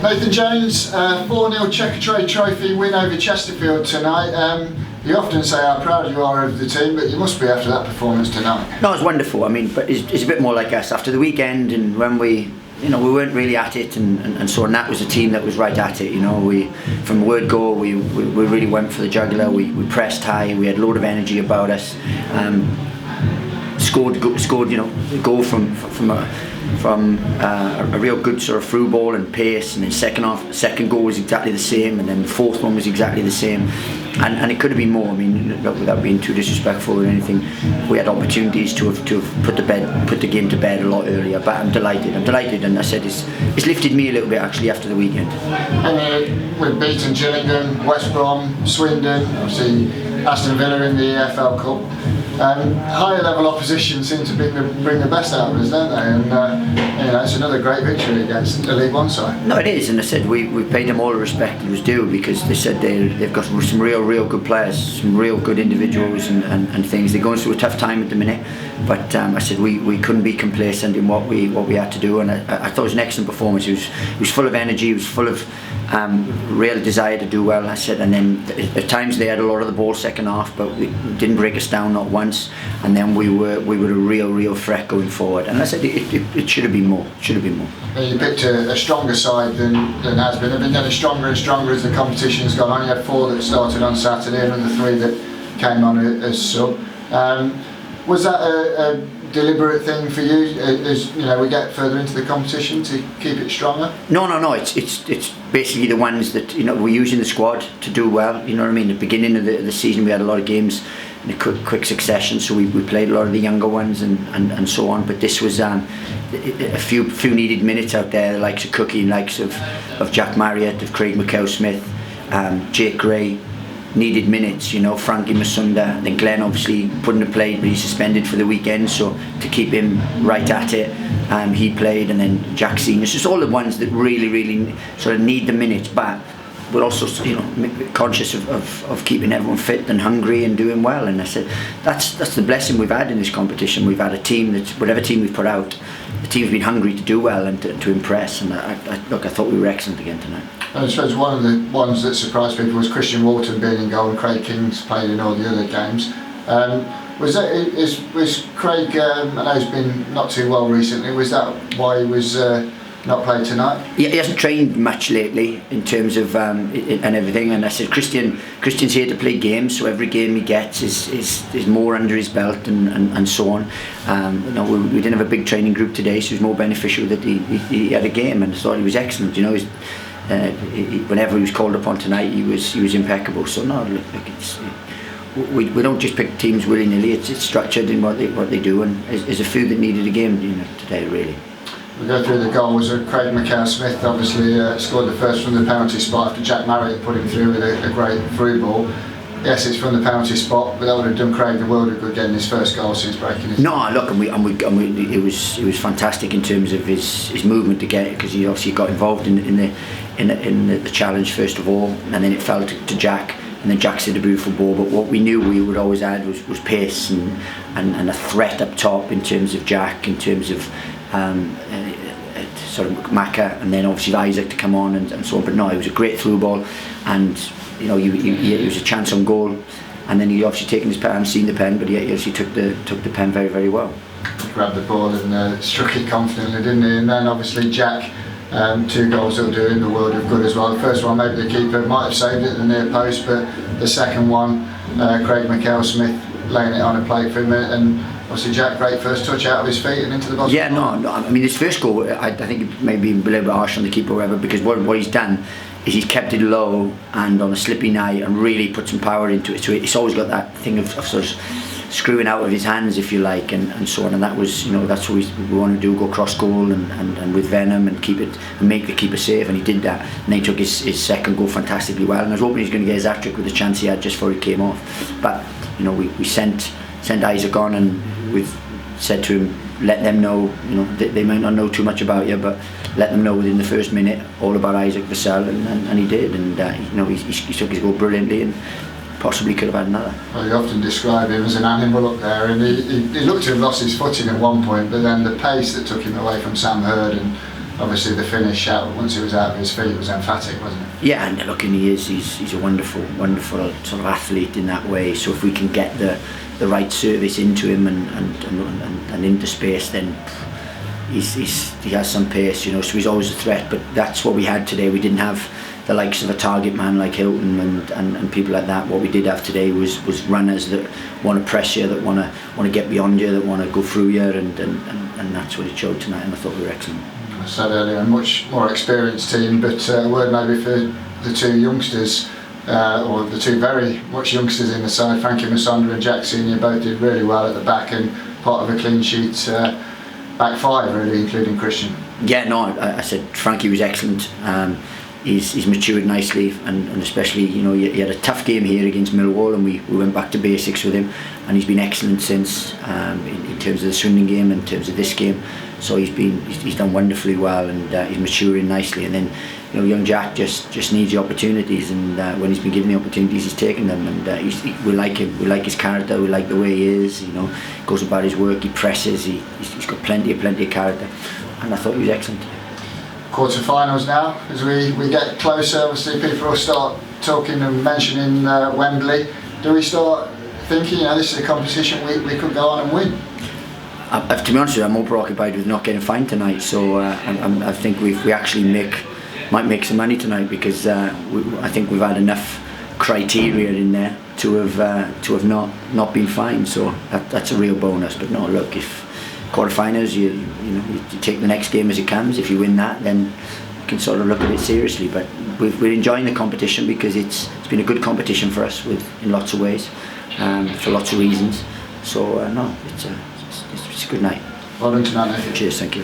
Nathan Jones, 4-0 Checkatrade Trophy win over Chesterfield tonight. You often say how proud you are of the team, but you must be after that performance tonight. No, it's wonderful. I mean, but it's a bit more like us after the weekend, and when we weren't really at it, and so on. That was a team that was right at it. We from the word go, we really went for the jugular. We pressed high. We had a load of energy about us. Scored a goal from a real good sort of through ball and pace, and then second goal was exactly the same, and then the fourth one was exactly the same, and it could have been more. I mean, without being too disrespectful or anything, we had opportunities to have put the game to bed a lot earlier. But I'm delighted, and I said it's lifted me a little bit actually after the weekend. And we've beaten Gillingham, West Brom, Swindon, obviously Aston Villa in the EFL Cup. Higher level opposition seem to bring the best out of us, don't they? And it's another great victory against the League One side. No, it is, and I said we paid them all the respect that was due, because they said they've got some real good players, some real good individuals and things. They're going through a tough time at the minute, but I said we couldn't be complacent in what we had to do, and I thought it was an excellent performance. It was full of energy, it was full of real desire to do well. I said, and then at times they had a lot of the ball second half, but we didn't break us down not once, and then we were a real threat going forward, and I said it should have been more. You picked a stronger side than has been. They've been getting stronger and stronger as the competition's gone on. You had 4 that started on Saturday and the 3 that came on as sub. Was that a deliberate thing for you as we get further into the competition to keep it stronger? No. It's basically the ones that we're using the squad to do well. You know what I mean? At the beginning of the season, we had a lot of games in a quick succession, so we played a lot of the younger ones and so on. But this was a few needed minutes out there, the likes of Cookie, likes of Jack Marriott, of Craig McHale-Smith, Jake Gray. Needed minutes, Frankie Masunda. Then Glenn obviously couldn't have played, but he's suspended for the weekend, so to keep him right at it, he played. And then Jack Senior. It's just all the ones that really sort of need the minutes, but we're also conscious of keeping everyone fit and hungry and doing well. And I said that's the blessing we've had in this competition. We've had a team that, whatever team we've put out, the team's been hungry to do well and to impress. And I thought we were excellent again tonight. I suppose one of the ones that surprised people was Christian Walton being in goal, and Craig King's played in all the other games. Was Craig, I know he's been not too well recently, was that why he was not played tonight? Yeah, he hasn't trained much lately in terms of and everything, and I said Christian's here to play games, so every game he gets is more under his belt and so on. We didn't have a big training group today, so it was more beneficial that he had a game, and I thought he was excellent. Whenever he was called upon tonight, he was impeccable. So no, look, we don't just pick teams willy-nilly. It's structured in what they do, and there's a few that needed a game today really. We go through the goals. Craig McHale-Smith obviously scored the first from the penalty spot after Jack Marriott put him through with a great through ball. Yes, it's from the penalty spot, but that would have done Craig the world of good getting his first goal since breaking his. No, look, it was fantastic in terms of his movement to get it, because he obviously got involved in the challenge first of all, and then it fell to Jack, and then Jack did a beautiful ball. But what we knew we would always add was pace and a threat up top in terms of Jack, in terms of sort of Maka, and then obviously Isaac to come on and so on. But no, it was a great through ball, and it was a chance on goal, and then he obviously taken his pen, seen the pen, but he actually took the pen very, very well. He grabbed the ball and struck it confidently, didn't he? And then obviously Jack, 2 goals that will do him the world of good as well. The first one, maybe the keeper might have saved it at the near post, but the second one, Craig McHale-Smith laying it on a plate for him, and obviously Jack, great first touch out of his feet and into the bottom. Yeah, no, I mean his first goal, I think it may be a little bit harsh on the keeper or whatever, because what he's done is he's kept it low and on a slippy night and really put some power into it. So it's always got that thing of sort of screwing out of his hands, if you like, and so on. And that was, that's what we want to do: go cross goal and with venom and keep it and make the keeper safe. And he did that. And then he took his second goal fantastically well. And I was hoping he was going to get his hat-trick with the chance he had just before he came off. But we sent Isaac on, and we've said to him, let them know, they might not know too much about you, but let them know within the first minute all about Isaac Vassell, and he did, and he took his goal brilliantly, and possibly could have had another. Well, you often describe him as an animal up there, and he looked to have lost his footing at one point, but then the pace that took him away from Sam Hurd and obviously the finish out once he was out of his feet was emphatic, wasn't it? Yeah, and look, and he's a wonderful sort of athlete in that way. So if we can get the right service into him and into space, then he has some pace, you know. So he's always a threat. But that's what we had today. We didn't have the likes of a target man like Hilton and people like that. What we did have today was runners that want to press you, that want to get beyond you, that want to go through you, and that's what it showed tonight. And I thought we were excellent. I said earlier, a much more experienced team, but a word maybe for the two youngsters, or the two very much youngsters in the side, Frankie Masonda and Jack Senior, both did really well at the back and part of a clean sheet back five, really, including Christian. Yeah, no, I said Frankie was excellent. He's matured nicely, and especially, you know, he had a tough game here against Millwall, and we went back to basics with him, and he's been excellent since, in terms of the Swindon game, in terms of this game. So he's done wonderfully well, and he's maturing nicely. And then, you know, young Jack just needs the opportunities, and when he's been given the opportunities, he's taken them. And we like him, we like his character, we like the way he is. You know, goes about his work, he presses, he's got plenty of character, and I thought he was excellent. Quarter-finals now, as we get closer, obviously people will start talking and mentioning Wembley. Do we start thinking, you know, this is a competition we could go on and win? To be honest with you, I'm more preoccupied with not getting fined tonight, so I think we actually might make some money tonight, because I think we've had enough criteria in there to have not been fined, so that's a real bonus. But no, look, if quarterfinals, you take the next game as it comes. If you win that, then you can sort of look at it seriously. But we're enjoying the competition, because it's been a good competition for us in lots of ways, for lots of reasons. So no, it's a good night. Well done tonight, Nathan. Cheers, thank you.